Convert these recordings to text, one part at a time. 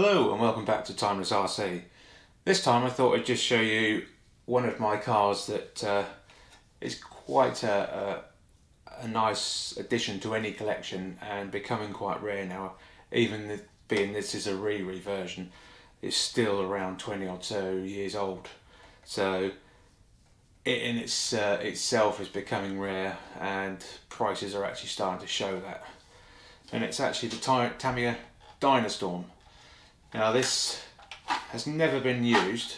Hello and welcome back to Timeless RC. This time I thought I'd just show you one of my cars that is quite a nice addition to any collection and becoming quite rare now. Even being this is a re version, it's still around 20 or so years old. So it in itself is becoming rare, and prices are actually starting to show that. And it's actually the Tamiya Dyna Storm. Now this has never been used,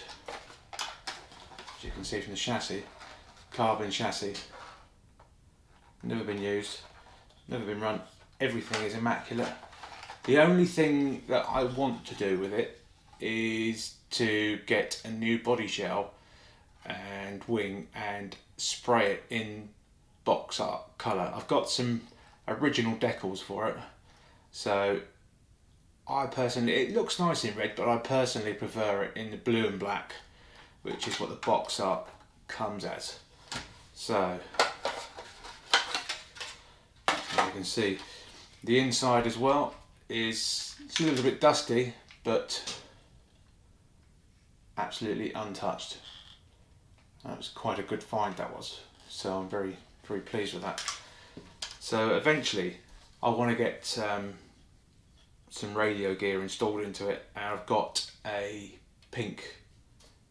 as you can see from the chassis, carbon chassis, never been used, never been run, everything is immaculate. The only thing that I want to do with it is to get a new body shell and wing and spray it in box art colour. I've got some original decals for it, so I personally, it looks nice in red, but I personally prefer it in the blue and black, which is what the box art comes as. So, as you can see, the inside as well is a little bit dusty, but absolutely untouched. That was quite a good find, that was. So I'm very, very pleased with that. So eventually, I want to get some radio gear installed into it, and I've got a pink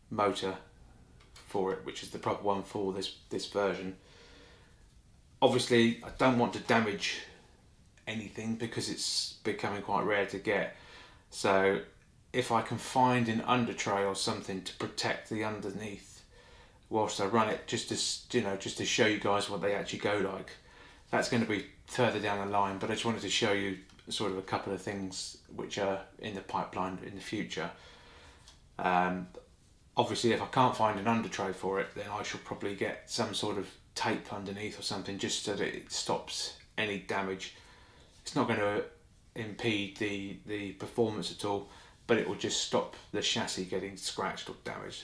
motor for it, which is the proper one for this version. Obviously I don't want to damage anything because it's becoming quite rare to get, so if I can find an under tray or something to protect the underneath whilst I run it, just to show you guys what they actually go like. That's going to be further down the line, but I just wanted to show you sort of a couple of things which are in the pipeline in the future. Obviously if I can't find an under tray for it, then I shall probably get some sort of tape underneath or something, just so that it stops any damage. It's not going to impede the performance at all, but it will just stop the chassis getting scratched or damaged.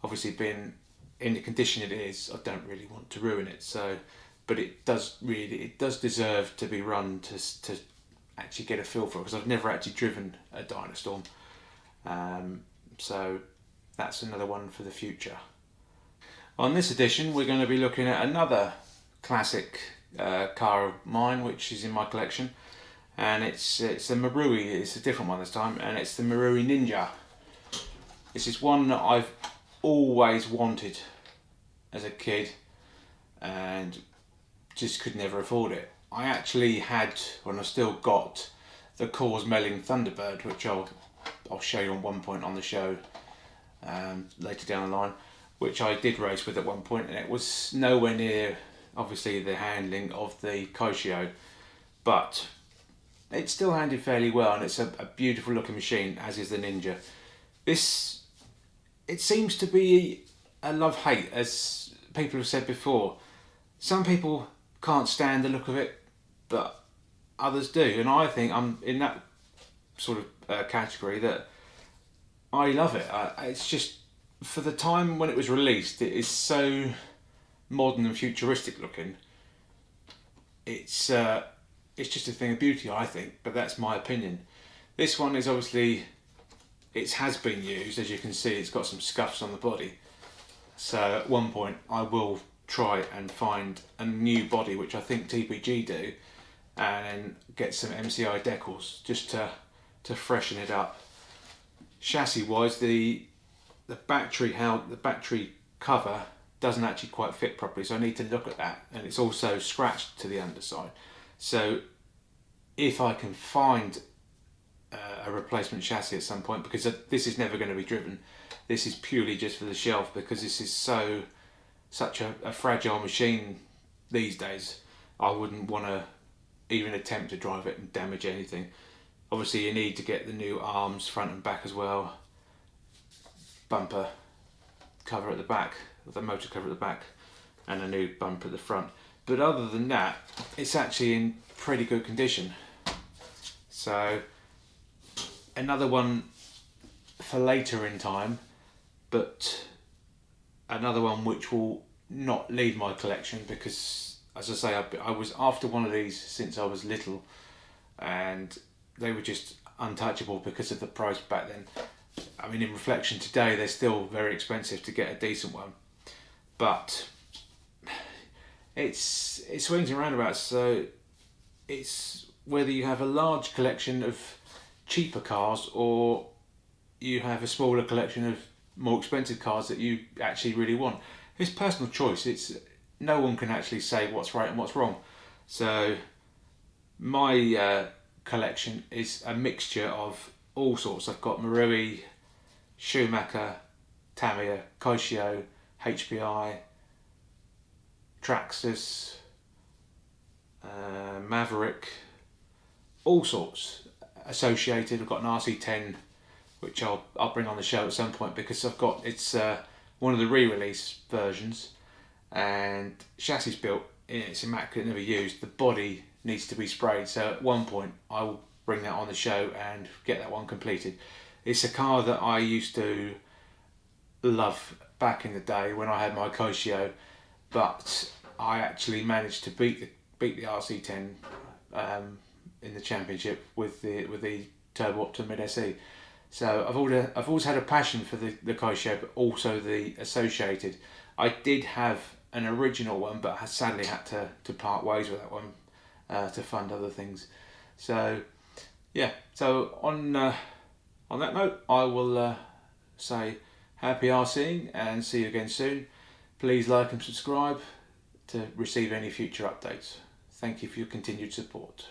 Obviously being in the condition it is, I don't really want to ruin it, so but it does deserve to be run to actually get a feel for it, because I've never actually driven a Dyna Storm, so that's another one for the future. On this edition we're going to be looking at another classic car of mine which is in my collection, and it's a Marui. It's a different one this time, and it's the Marui Ninja. This is one that I've always wanted as a kid and just could never afford it. I actually had, when I still got, the Cause Melling Thunderbird, which I'll show you on one point on the show later down the line, which I did race with at one point, and it was nowhere near obviously the handling of the Koshio, but it still handled fairly well, and it's a beautiful looking machine, as is the Ninja. This, it seems to be a love-hate, as people have said before. Some people can't stand the look of it, but others do, and I think I'm in that sort of category that I love it. It's just, for the time when it was released, it is so modern and futuristic looking. It's just a thing of beauty, I think, but that's my opinion. This one is obviously, it has been used, as you can see. It's got some scuffs on the body, so at one point I will try and find a new body, which I think TPG do, and get some MCI decals just to freshen it up. Chassis wise, the battery cover doesn't actually quite fit properly, so I need to look at that, and it's also scratched to the underside. So if I can find a replacement chassis at some point, because this is never going to be driven, this is purely just for the shelf, because this is such a fragile machine these days. I wouldn't want to even attempt to drive it and damage anything. Obviously you need to get the new arms front and back as well, bumper cover at the back, the motor cover at the back, and a new bumper at the front. But other than that, it's actually in pretty good condition. So another one for later in time, but another one which will not leave my collection, because, as I say, I was after one of these since I was little, and they were just untouchable because of the price back then. I mean, in reflection today, they're still very expensive to get a decent one, but it swings and roundabouts. So it's whether you have a large collection of cheaper cars or you have a smaller collection of more expensive cars that you actually really want. It's personal choice. It's no one can actually say what's right and what's wrong. So my collection is a mixture of all sorts. I've got Marui, Schumacher, Tamiya, Koshio, HPI, Traxxas, Maverick, all sorts associated. I've got an RC10, which I'll bring on the show at some point because it's one of the re-release versions, and chassis built, it's immaculate, never used. The body needs to be sprayed, so at one point I will bring that on the show and get that one completed. It's a car that I used to love back in the day when I had my Koshio, but I actually managed to beat the RC10 in the championship with the Turbo Optima Mid SE. So I've always had a passion for the Koshio, but also the associated. I did have an original one, but I sadly had to part ways with that one to fund other things. So yeah. So on that note, I will say happy RCing and see you again soon. Please like and subscribe to receive any future updates. Thank you for your continued support.